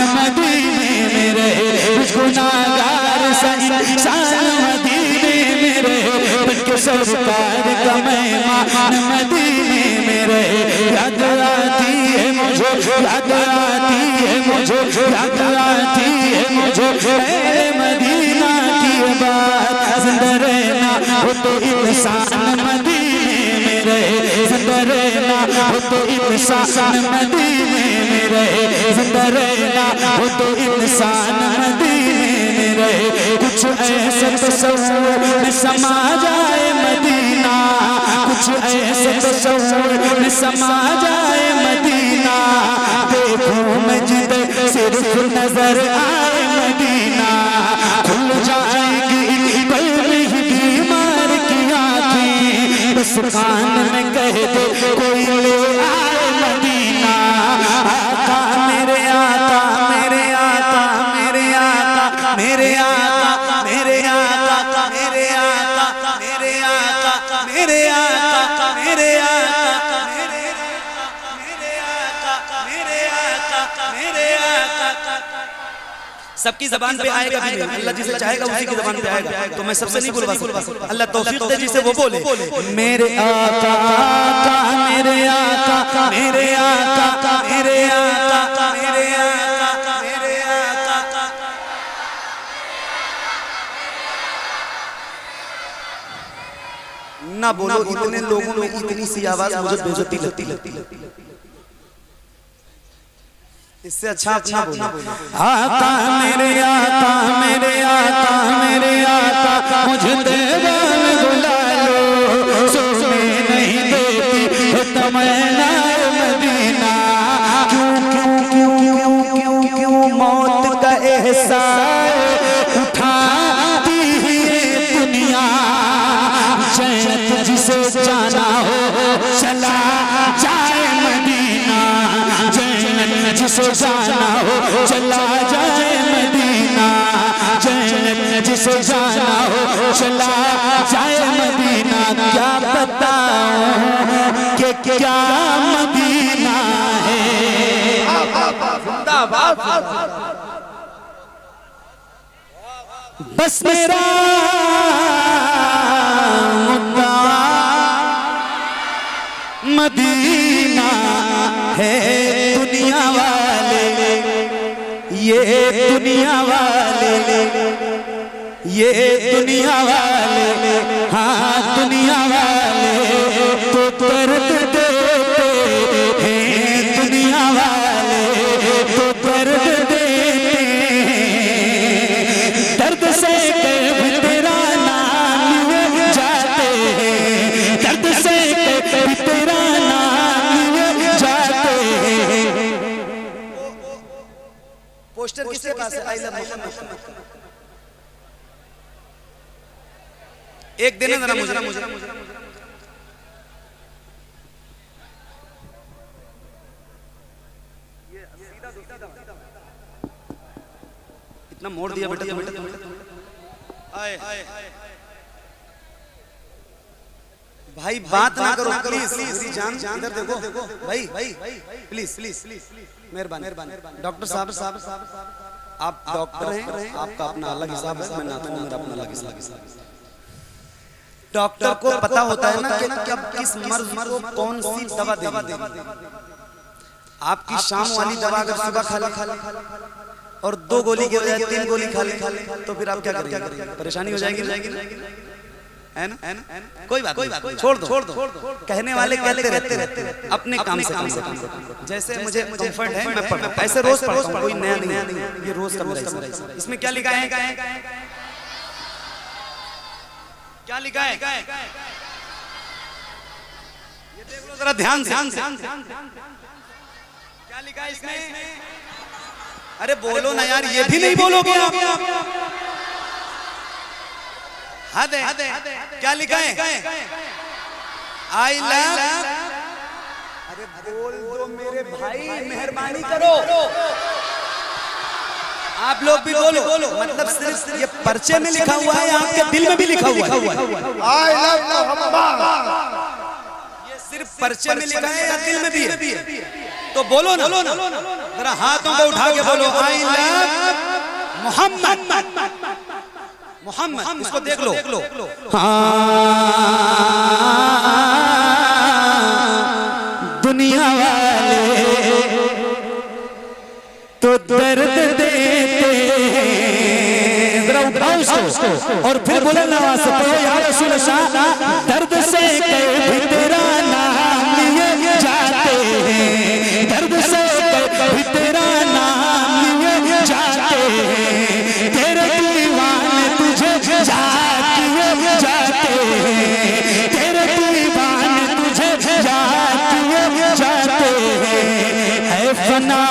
मदीने में रहे, कुछ गुनाहगार सा इंसान मदीने में रहे, बल्कि सरकार का मेहमान मदीने में रहे। याद आती है मुझे, याद आती है मुझे, याद आती है मुझे मदीना की बात। जिंदा रहना हो तो इंसान मदीने में रहे, जिंदा रहना हो तो इंसान मदीने में रहे, जिंदा रहना हो तो इंसान मदीने में रहे। कुछ ऐसा तस्वीर समा जाए मदीना, कुछ ऐसा तस्वीर समा जाए मदीना, देखूं मैं जिधर सिर्फ नजर आए मदीना, खुल जाएगी पल में ही बीमार की आँखें, बस कान में कह दे कोई ले आए मदीना। आका मेरे आका, मेरे आका, मेरे आका, मेरे आका, मेरे आका, मेरे आका, मेरे आका, मेरे आका, मेरे आका, मेरे आका, मेरे आका। सबकी जबान पे आएगा भी नहीं, अल्लाह जिसे चाहेगा उसी की जबान पे आएगा, तो मैं सबसे नहीं बोलवा सकता। अल्लाह तौफीक दे जिसे वो बोले मेरे आका, मेरे आका, मेरे आका, मेरे आका, मेरे आका, मेरे आका। ना बोलो, इतने लोगों में इतनी सी आवाज मुझे बेइज्जती लगती। इससे अच्छा अपना बोलो। आका मेरे आका, मेरे आका, मेरे आका, मुझे दीवान बुला लो, सोने नहीं देती तमन्ना मदीना। क्यों क्यों क्यों क्यों क्यों क्यों मौत का एहसास उठाती है दुनिया, जन्नत जिसे जाना हो चला जाए मदीना, जन्नत जिसे जाना हो चला जाए मदीना, जन्नत जिसे जाना हो चला जाए मदीना। क्या बताऊं कि क्या मदीना है। बस मेरा मुद्दा मदीना है। दुनिया वाले, ये दुनिया वाले, ये दुनिया वाले, हाँ दुनिया वाले तो दर्द देते हैं, दुनिया वाले तो दर्द देते हैं। दर्द से कभी तेरा नाम लिए जाते हैं, दर्द से कभी तेरा नाम लिए जाते हैं। पोस्टर किसके पास है? I love Muhammad. एक देना जरा मुझे। इतना मोड़ दिया बेटा। भाई बात ना करो प्लीज, जान इधर देखो भाई, प्लीज मेहरबानी। डॉक्टर साहब, आप डॉक्टर हैं, आपका अपना अलग हिसाब है, मैं नाता हूं, मेरा अपना अलग हिसाब है। डॉक्टर को पता होता है ना कि कब किस मर्ज को कौन सी दवा देनी। आपकी शाम वाली दवा अगर सुबह खा ली और 2 गोली के बजाय 3 गोली खा ली तो फिर आप क्या करेंगे? परेशानी हो जाएगी है ना? कोई बात छोड़ दो। कहने वाले कहते रहते अपने काम से काम। जैसे मुझे कंफर्ट है, मैं ऐसे रोज पढ़ता हूं, कोई नया नहीं, ये रोज का मेरा हिस्सा। इसमें क्या लिखा है? क्या लिखा है? ये देख लो जरा ध्यान से। क्या लिखा है इसमें? अरे बोलो ना यार, ये भी नहीं बोलोगे आप? हद है। क्या लिखा है? I love. अरे बोल दो मेरे भाई, मेहरबानी करो। आप लोग भी बोलो। मतलब सिर्फ ये पर्चे में लिखा हुआ है, आपके दिल में भी लिखा हुआ है। I love Muhammad. ये सिर्फ पर्चे में लिखा है या दिल में भी है? तो बोलो ना। जरा हाथों को उठा के बोलो आई लव मोहम्मद। मोहम्मद इसको देख लो। दुनिया वाले तो दर्द देते, जरा उठाओ इसको और फिर बोले नवाज से पढ़ो या रसूल शाह, दर्द से कभी तेरा नाम लिए जाते हैं, दर्द से कभी तेरा नाम लिए जाते हैं, तेरे दीवाने तुझे याद किए जाते हैं, तेरे दीवाने तुझे याद किए जाते हैं। है फना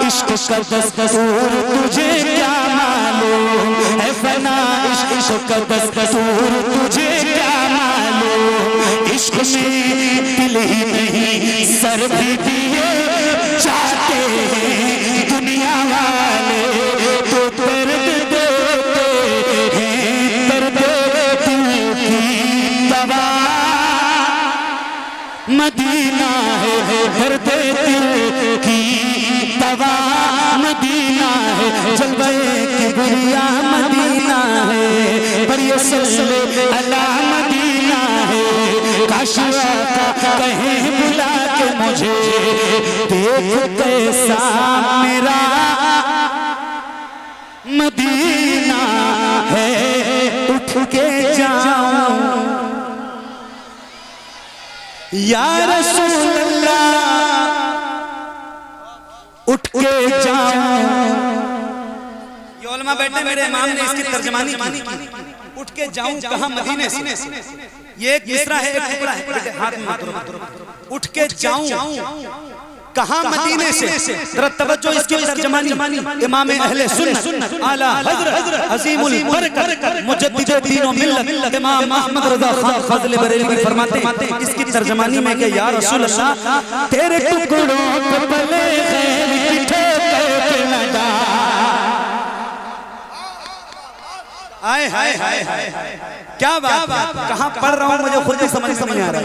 इश्क का दस्तूर तुझे क्या मालूम, है फना इश्क का दस्तूर तुझे क्या मालूम, इश्क में दिल ही नहीं सर भी दिए जाते हैं, दुनिया वाले तो दर्द देते हैं, दर्द दिल की दवा मदीना है, दर्द दिल की दवा मदीना है, जलवे की बुरिया मदीना है, पर ये सल्ले अला मदीना है, काशिया का कहीं बुला के मुझे देख कैसा मेरा मदीना है, उठ के जाऊं या रसूल अल्लाह, उठ के जाऊं। ये उलमा बैठे मेरे इमाम ने इसकी तर्जमानी की, उठ के जाऊं कहां मदीने से। ये एक मिसरा है, एक टुकड़ा है, हाथ में उठ के जाऊं कहां मदीने से। जरा तवज्जो इसकी तर्जमानी इमाम अहले सुन्नत आला हजरत अजीमुल बरकत मुजद्दिद दीन व मिल्लत इमाम अहमद रज़ा खान फजल बरेलवी फरमाते हैं इसकी तर्जमानी में कि या रसूल अल्लाह तेरे टुकड़ों पे पले खैर की ठोकर न डाल। आए हाय हाय हाय क्या बात, कहां पढ़ रहा हूं मुझे खुद ही समझ नहीं आ रहा।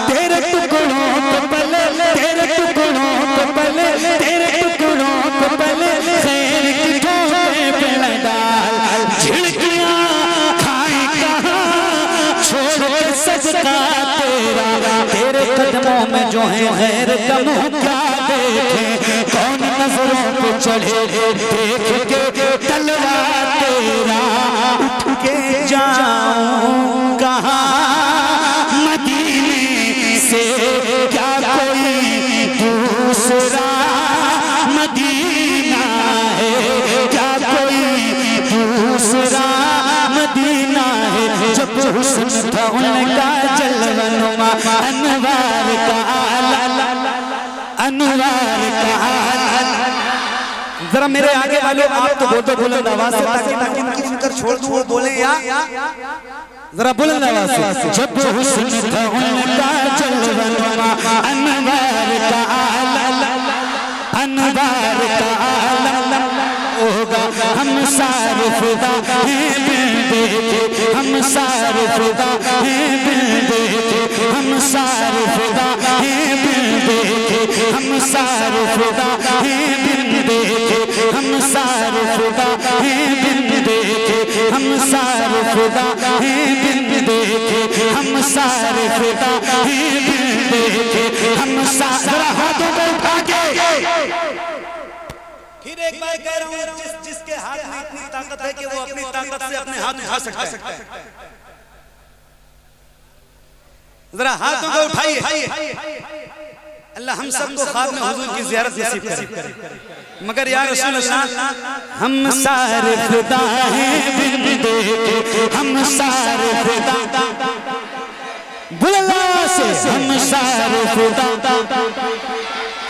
तेरे टुकड़ों पे पले, तेरे टुकड़ों पे पले, तेरे टुकड़ों पे पले खैर की ठोकर पे न डाल, झिड़कियां खाई कहां छोड़ के सजदा तेरा, तेरे कदमों में जो है खैर का मुंह क्या देखे, कौन नजरों पे चढ़े देख के तलवार तेरा, उठ के जाऊं कहां मदीने से, क्या कोई दूसरा मदीना है, क्या कोई दूसरा मदीना है, जब हुस्न था उनका जलवनुमा अनवार का आला, अनवार का आला। जरा मेरे आगे वाले आप तो बोलो बुलंद आवाज से, ताकि उनकी सुनकर छोड़ दूं और बोले या जरा बुलंद आवाज से, जब हुस्न था उनका जलवनुमा अनवार का आला, अनवार का आला होगा, हम सारे फिदा हैं बिन देखे, हम सारे फिदा हैं बिन देखे, हम सारे फिदा हैं बिन देखे, हम सारे फिदा हैं बिन देखे, हम सारे फिदा हैं बिन देखे, हम सारे फिदा हैं बिन देखे, हम सारे फिदा हैं बिन देखे, हम सारे हाथों को उठा के फिर एक बार कह रहा हूं, जिसके हाथ में इतनी ताकत है कि वो अपनी ताकत से अपने हाथ उठा सकता है, जरा हाथों को उठाइए। अल्लाह हम सबको ख्वाब में हुजूर की ज़ियारत नसीब करे। मगर या रसूल अल्लाह हम सारे फिदा हैं बिन देखे, हम सारे फिदा बुलंद से, हम सारे फिदा,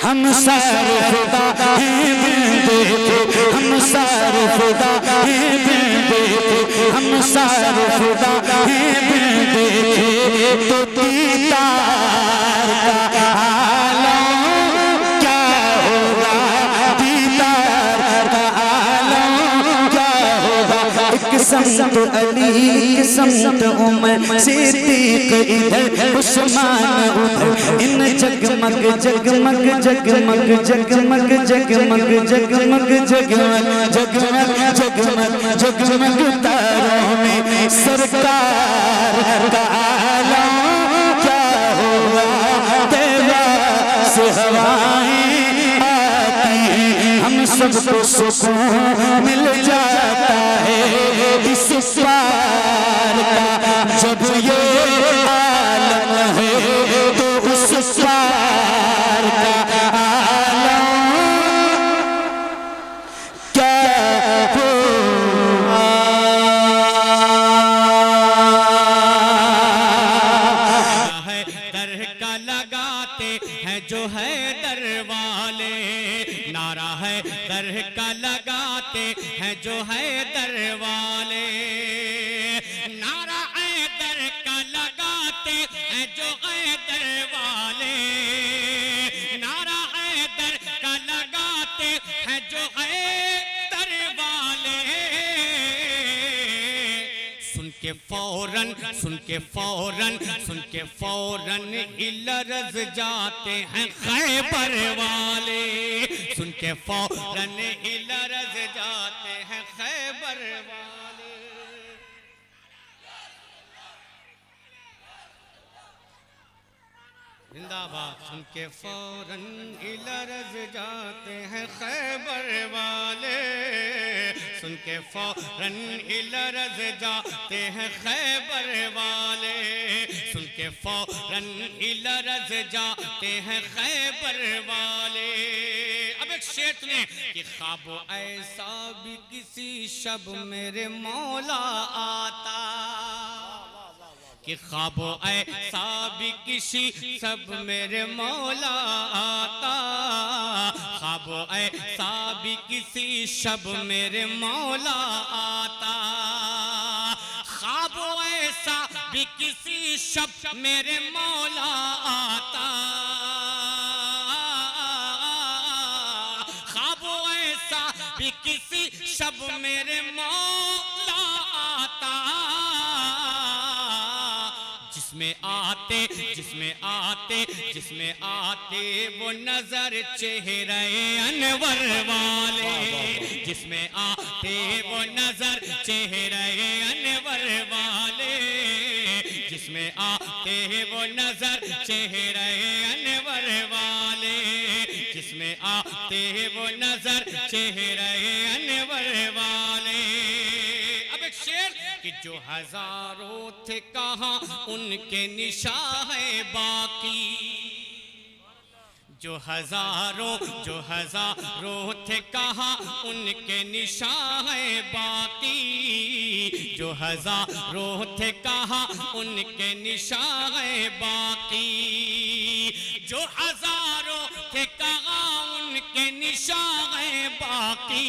हम सारे फिदा हैं बिन देखे, हम सारे फिदा हैं बिन देखे, हम सारे फिदा हैं बिन देखे, तो दीदार का आलम क्या होगा, दीदार का आलम क्या होगा, एक समत अली के समत उमर सिद्दीक इधर उस्मान उधर इन जगमग जगमग जगमग जगमग जगमग जगमग जगमग जगमग जगमग जगमग तारों में सरकार का आलम क्या हुआ तेरा से हवाएं आती हैं हम सबको सुकून मिल जाता है इस पार का जब ये आलम है तो उस पार का आलम क्या है दर का लगाते हैं जो है दर वाले, नारा है दर का लगाते हैं जो है दर वाले, नारा है दर का लगाते हैं जो है दर वाले, नारा है दर का लगाते हैं जो है दर वाले। सुन के फौरन सुन के फौरन सुन के फौरन इलरज जाते हैं खैबर वाले, सुन के फौरन इलरज जाते हैं खैबर वाले। जिंदाबाद। सुन के फौरन इलरज जाते हैं खैबर वाले, सुन के फौरन इलरज जाते हैं खैबर वाले, सुन के फौरन इलरज जाते हैं खैबर वाले। अब एक शेर सुने कि ख्वाब ऐसा भी किसी शब मेरे मौला आता, कि ख्वाब ऐसा भी किसी सब मेरे मौला आता, ख्वाब ऐसा भी किसी शब मेरे मौला आता, ख्वाब ऐसा भी किसी शब मेरे मौला आता, ख्वाब ऐसा भी किसी शब मेरे मौला आता, जिसमें आते जिसमें आते वो नजर चेहरे अनवर वाले, जिसमें आते वो नजर चेहरे अनवर वाले, जिसमें आते वो नजर चेहरे अनवर वाले, जिसमें आते वो नजर चेहरे अनवर वाले। अब एक शेर कि जो हजारों थे कहाँ उनके निशान है बाकी, जो हजारों थे कहाँ उनके निशान है बाकी, जो हजारों थे कहाँ उनके निशान है बाकी, जो हजारों थे कहाँ उनके निशान है बाकी,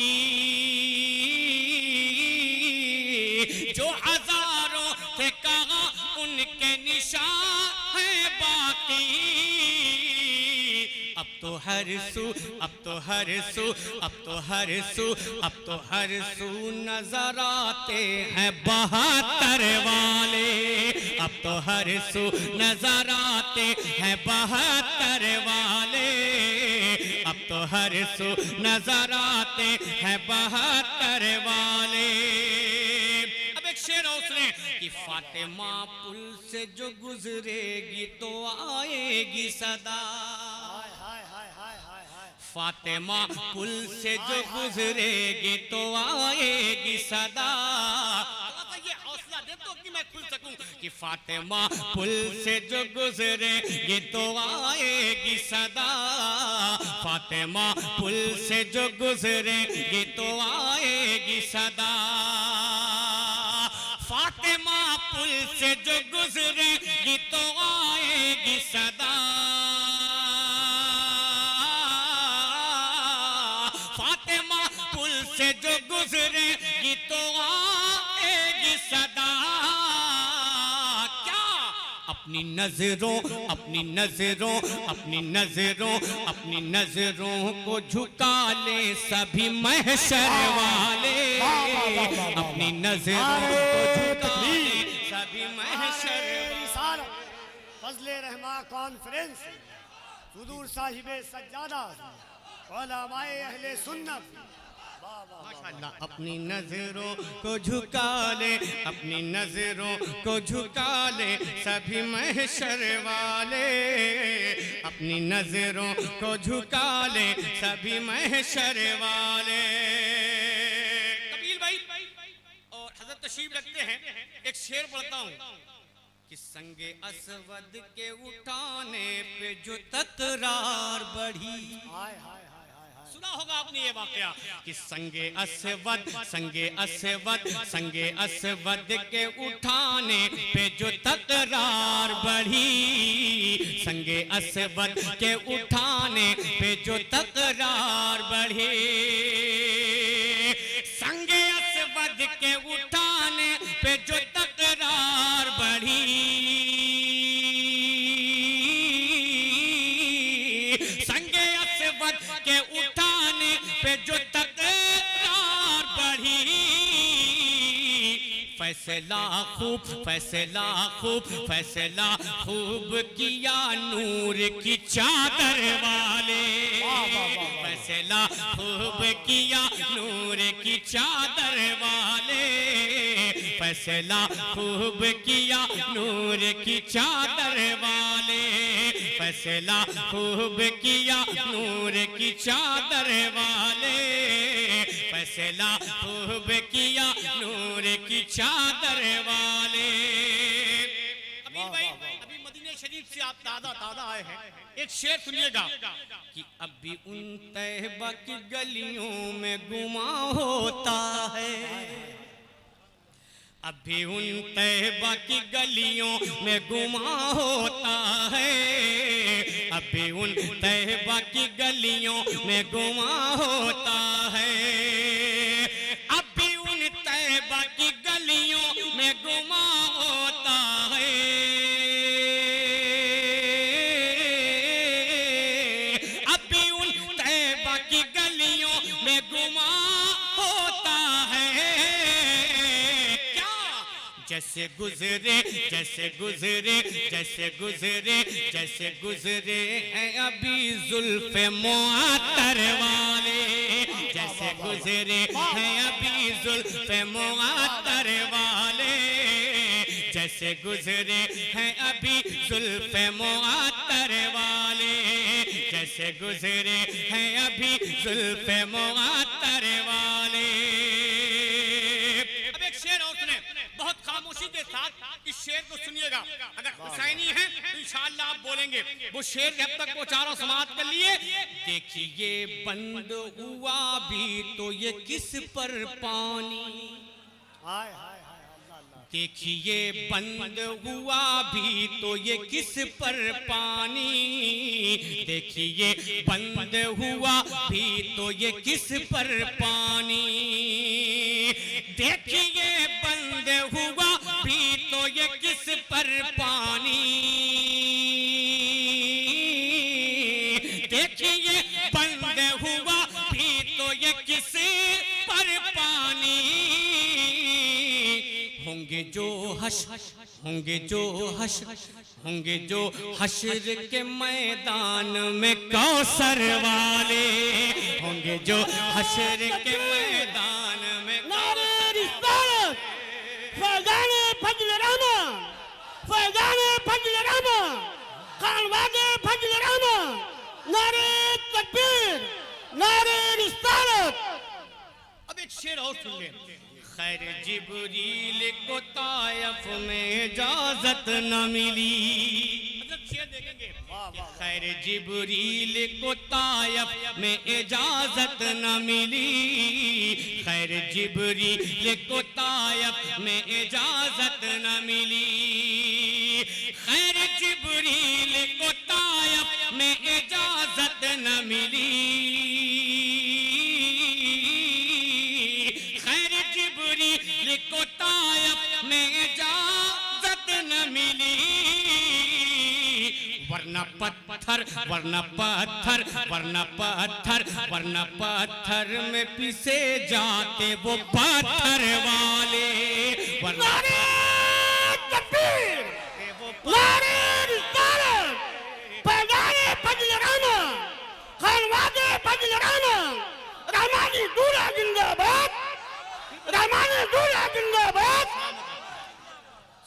जो हजारों थे कहाँ उनके निशान है बाकी। अब तो हर सू नजर आते हैं बहत्तर वाले, अब तो हर सू नजर आते हैं बहत्तर वाले, अब तो हर सू नजर आते हैं बहत्तर वाले। अब एक शेर उसने कि फातिमा पुल से जो गुजरेगी तो आएगी सदा, फातिमा पुल से जो गुजरेगी तो आएगी सदा। ये हौसला दे दो कि मैं खुल सकूं कि फातिमा पुल से जो गुजरेगी तो आएगी सदा, फातिमा पुल से जो गुजरेगी तो आएगी सदा, फातिमा पुल से जो गुजरेगी तो आएगी सदा, फातिमा पुल से जो गुजरेगी तो आएगी सदा। क्या अपनी नजरों को झुका ले सभी महशर वाले, अपनी नजरों को झुका ले सभी महशर वाले। फजले रहमा कॉन्फ्रेंस हुजूर साहिबे सज्जादा उलमाए अहले सुन्नत माशाअल्लाह। अपनी नजरों को झुका ले, अपनी नजरों को झुका ले सभी महशर वाले, अपनी नजरों को झुका ले सभी महशर वाले। कबीर भाई और हजरत तशरीफ रखते हैं, एक शेर पढ़ता हूँ कि संगे असवद के उठाने पे जो तकरार बढ़ी। सुना होगा आपने ये वाकया कि संगे असवद के उठाने पे जो तकरार बढ़ी, संगे असवद के उठाने पे जो तकरार बढ़ी, संगे असवद के उठाने पे जो तकरार बढ़ी, संगे असवद के उठाने पे जो तकरार बढ़ी, फैसला खूब किया नूर की चादर वाले, फैसला खूब किया नूर की चादर वाले, फैसला खूब किया नूर की चादर वाले, फैसला खूब किया नूर की चादर वाले, फैसला खूब किया नूर की चादर वाले। कबीर भाई अभी मदीने शरीफ से आप ताज़ा आए हैं, एक शेर सुनिएगा कि अब भी उन तैयबा की गलियों में गुमा होता है, अब भी उन तैयबा की गलियों में गुमा होता है, अब भी उन तैयबा की गलियों में गुमा होता है, अब भी उन तैयबा की गलियों में गुमा होता है, अब भी उन तैयबा की गलियों में गुमा होता है। जैसे गुजरे हैं अभी जुल्फ़े मुअत्तर वाले, जैसे गुजरे हैं अभी जुल्फ़े मुअत्तर वाले, जैसे गुजरे हैं अभी जुल्फ़े मुअत्तर वाले, जैसे गुजरे हैं अभी जुल्फ़े मुअत्तर वाले। अब एक शेर और सुने, बहुत खामोशी के साथ इस शेर को सुनिएगा, अगर हुसैनी है तो इंशाअल्लाह आप बोलेंगे। वो शेर जब तक वो चारों समाप्त कर लिए, देखिए बंद हुआ भी तो ये किस पर पानी, देखिए बंद हुआ भी तो ये किस पर पानी, देखिए बंद हुआ भी तो ये किस पर पानी, देखिए बंद हुआ भी तो ये किस पर पानी, देखिए बंद हुआ भी तो ये किस पर पानी, होंगे जो हश्र के मैदान में कौसर वाले, होंगे जो हश्र के मैदान में नारे रिसालत फैज़ाने फजल रहमान, फैज़ाने फजल रहमान, खानवादे फजल रहमान, नारे तकबीर, नारे रिसालत। अब एक शेर और सुन ले, खैर जिब्रील को तायफ में इजाजत न मिली, शेर देखेंगे, खैर जिब्रील को तायफ में इजाजत न मिली, खैर जिब्रील को तायफ में इजाजत न मिली, खैर जिब्रील को तायफ में इजाजत न मिली, खैर जिब्रील को तायफ में इजाजत न मिली, पत्थर वरना पत्थर वरना पत्थर वरना पत्थर में पिसे जाते वो पत्थर वाले वरना तकबीर, नारे रिसालत, पैगाने फजल रहमा, खानवादे फजल रहमा, रहमानी दूल्हा जिंदाबाद, रहमानी दूल्हा जिंदाबाद।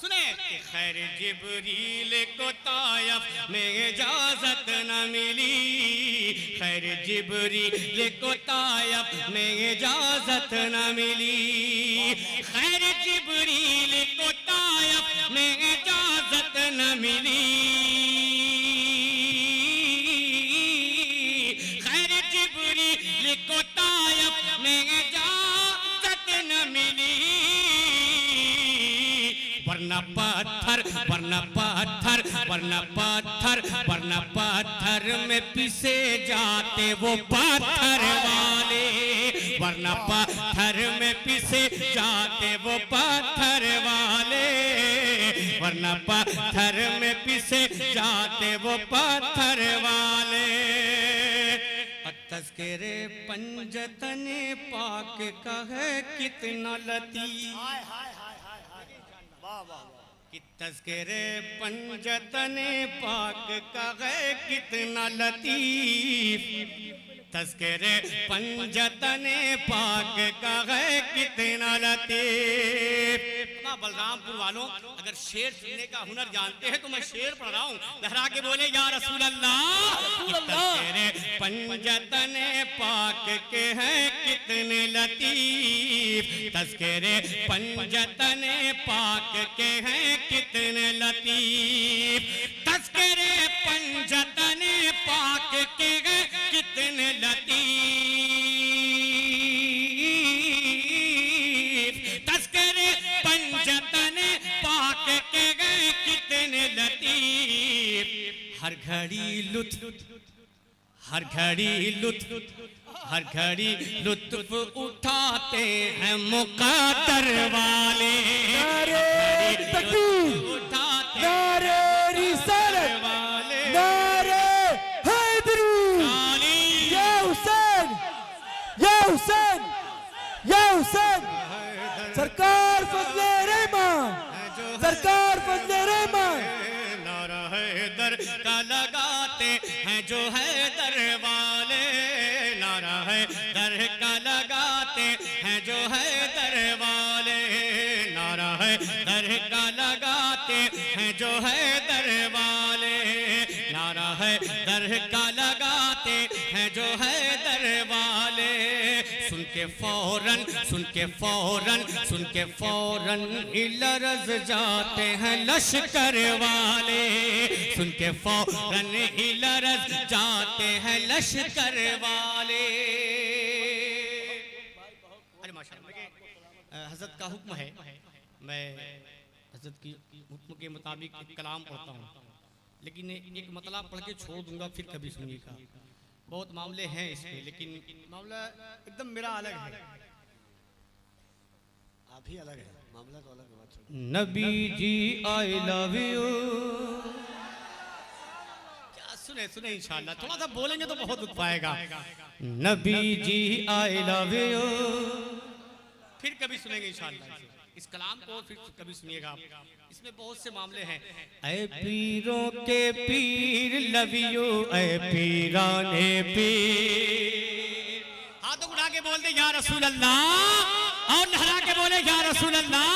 सुने कि खैर जिब्रील को तायफ में इजाजत न मिली, खैर जिब्रील को तायफ में इजाजत न मिली, खैर जिब्रील को तायफ में इजाजत न मिली, खैर जिब्रील को तायफ में इजाजत न मिली, वरना पत्थर वरना पत्थर वरना पत्थर वरना पत्थर में पिसे जाते वो पत्थर वाले, वरना पत्थर में पिसे जाते वो पत्थर वाले, वरना पत्थर में पिसे जाते वो पत्थर वाले। तज़किरे पंजतने पाक का है कितना लतीफ़, कि तज़किरे पंजतने पाक का है कितना लतीफ़, तज़किरे पंजतने पाक का है कितना लतीफ़। बलरामपुर वालों, अगर शेर सुनने का हुनर जानते हैं तो मैं शेर पढ़ रहा हूँ, लहरा के बोले या रसूल अल्लाह। तज़किरे पंजतने पाक के हैं कितने लतीफ़, तज़किरे पंजतने पाक के हैं कितने लतीफ़, तज़किरे पंजतने पाक के हैं कितने लतीफ़, तज़किरे पंजतने पाक के गए कितने लतीफ़। हर घड़ी लुत्फ़ हर घड़ी लुत्फ़ हर घड़ी लुत्फ़ उठाते हैं मुक़द्दर वाले, नारे तकबीर, उठाते नारे रिसालत, वाले, नारे हैदरी, या हुसैन, या हुसैन, या हुसैन, सरकार फजले रहमान, सरकार फजले रहमान। नारा हैदर का लगाते हैं जो हैदर वाले, नारा हैदर का लगाते हैं जो हैदर वाले, नारा हैदर का लगाते हैं जो हैदर वाले, नारा हैदर का लगाते हैं जो हैदर वाले। सुन के फौरन सुन के फौरन सुन के फौरन लरज़ जाते हैं लश्कर वाले, सुन के फौरन लरज़ जाते हैं लश्कर वाले। अरे माशाअल्लाह, हज़रत का हुक्म है, मैं हज़रत की हुक्म के मुताबिक एक कलाम पढ़ता हूँ, लेकिन एक मतलब पढ़ के छोड़ दूंगा, फिर कभी सुनिएगा। बहुत मामले हैं इसमें, लेकिन मामला एकदम मेरा अलग है। आप ही अलग है, मामला तो अलग है। Nabi ji I love you. क्या सुने सुने इंशाल्लाह, थोड़ा सा बोलेंगे तो बहुत दुख पाएगा। Nabi ji I love you, फिर कभी सुनेंगे इंशाल्लाह इस कलाम को, फिर कभी सुनिएगा आप। इसमें बहुत से मामले हैं। ऐ पीरों के पीर लव यू, ऐ पीराने पीर। हाथों उठा के बोल दे या रसूल अल्लाह, और लहरा के बोले या रसूल अल्लाह,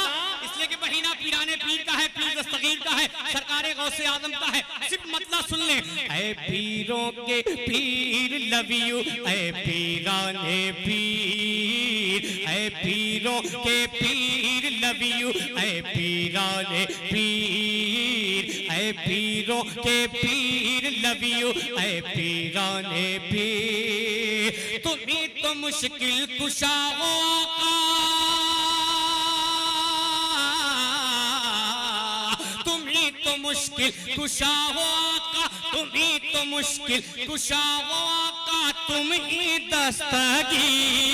इसलिए कि महीना पीराने पीर का है, पीर दस्तगीर का है, सरकारे गौसे आजम का है। सिर्फ मतलब सुन ले। ऐ पीरों के पीर लव यू, ऐ पीराने पीर, ऐ पीरों के पीर लव यू, ऐ पीराने पीर, ऐ पीरों के पीर लव यू, ऐ पीराने पीर। तुम्ही तो मुश्किल कुशा हो आका, तुम्ही तो मुश्किल कुशा हो आका, तुम्ही तो मुश्किल कुशा हो आका, तुम ही दस्तगीर।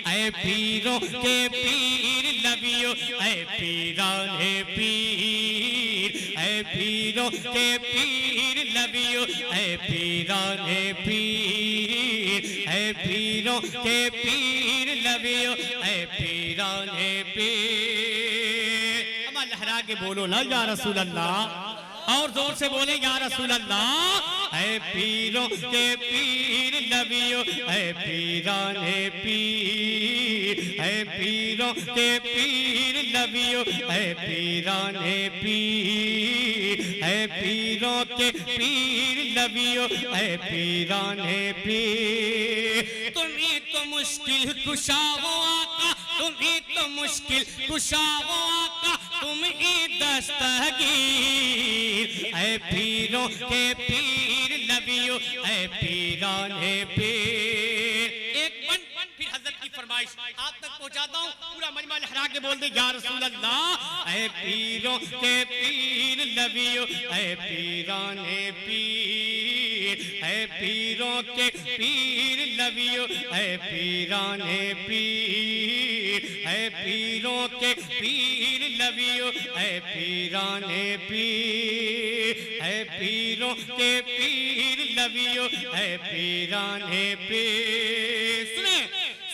ऐ पीरों के पीर लव यू, ऐ पीराने पीर, ऐ पीरों के पीर लव यू है पीराने पीर है पीरों के पीर लव यू है पीराने पीर। अब लहरा के बोलो ना या रसूल अल्लाह, और जोर से बोले या रसूल अल्लाह। है पीरों के पीर लव यू है पीराने पीर है पीरों के पीर लव यू है पीराने पीर है पीरों के पीर लव यू है पीराने पीर। तुम्ही तो मुश्किल कुशा हो आका, तुम्ही तो मुश्किल कुशा हो आका, तुम ही दस्तगीर है पीरों के पीर लव यू है पीराने पीर। एक बन फिर हजरत की फरमाइश आप तक पहुंचाता हूँ, पूरा मजमा लहरा के बोल दे या रसूल अल्लाह। है पीरों के पीर लव यू है पीराने पीर है पीरों के पीर लव यू है पीराने पीर है पीरों के पीर लव यू है पीराने पीर है पीरों के पीर लव यू है पीराने पीर। सुने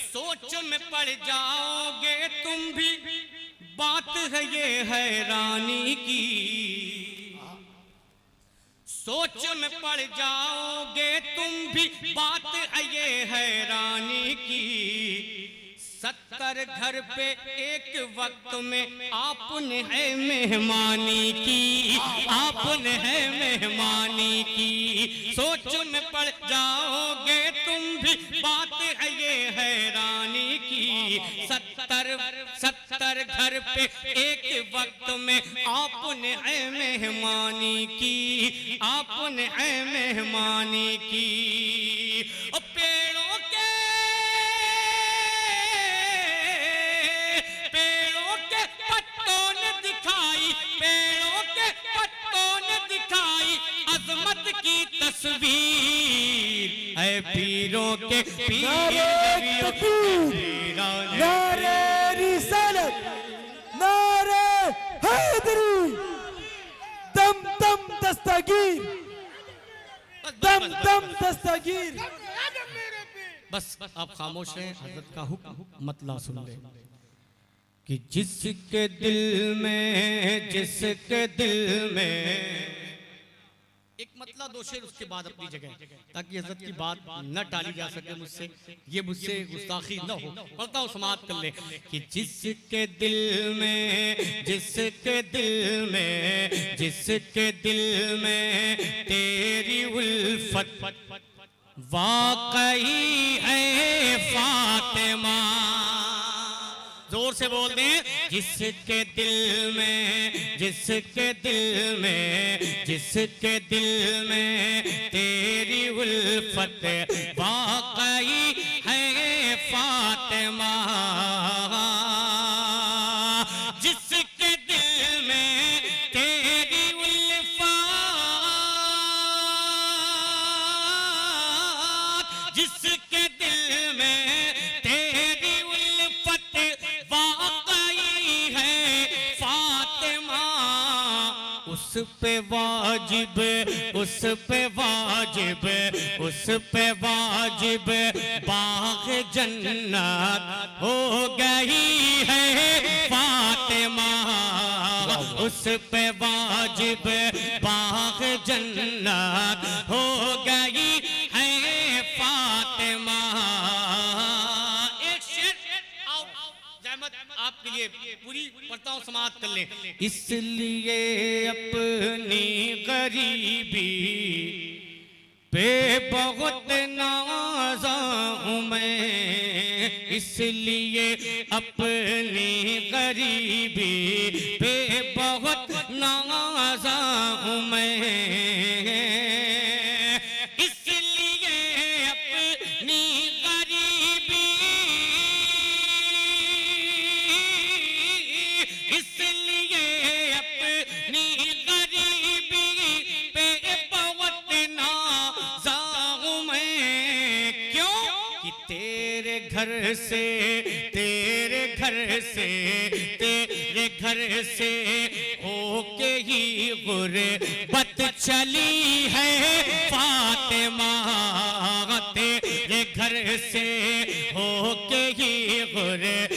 सोच में पड़ जाओगे तुम भी, बात है ये हैरानी की। सोच में पड़ जाओगे तुम भी, बात है ये हैरानी की। 70 घर पे एक वक्त में आपने है मेहमानी की, आपने है मेहमानी की। सोच में पड़ जाओगे तुम भी, बात है ये हैरानी की। 70 घर पे एक वक्त में आपने है मेहमानी की, आपने है मेहमानी की। और पेड़ों के पत्तों ने दिखाई, पेड़ों के पत्तों ने दिखाई अजमत की तस्वीर है पीरों के पीर। नारे रिसालत, नारे हैदरी, दम दम दस्तगीर, दम दम दस्तगीर। बस आप खामोश हैं, हजरत का हुक्म मतला सुन ले कि जिसके दिल में एक मतला दो शेर उसके बाद अपनी जगह, ताकि हजरत की बात न टाली जा सके मुझसे, ये मुझसे गुस्ताखी न हो। पढ़ता हूँ समाप्त कर ले कि जिसके दिल में तेरी उल्फत वाकई है फातिमा। जोर से बोल दें जिसके दिल में तेरी उल्फत वाकई है फातिमा। जिसके दिल में तेरी उल्फत, जिसके दिल में तेरी उल्फत वाकई है फातिमा। उस पे वाजिब बाग जन्नत हो गई है फातिमा। उस पे वाजिब बाग जन्नत हो गई है फातिमा। एक शेर आपके लिए पूरी पढ़ता हूँ, समाप्त कर लें। इसलिए अपनी गरीबी पे बहुत नाज़ा हूँ मैं, इसलिए अपनी गरीबी पे बहुत नाज़ा हूँ मैं। इसलिए अपनी गरीबी, इसलिए अपनी गरीबी पे बहुत नाज़ा हूँ मैं। क्यों कि तेरे घर घर से, तेरे घर से होके ही गुरबत चली है फातिमा, तेरे घर से होके ही गुरबत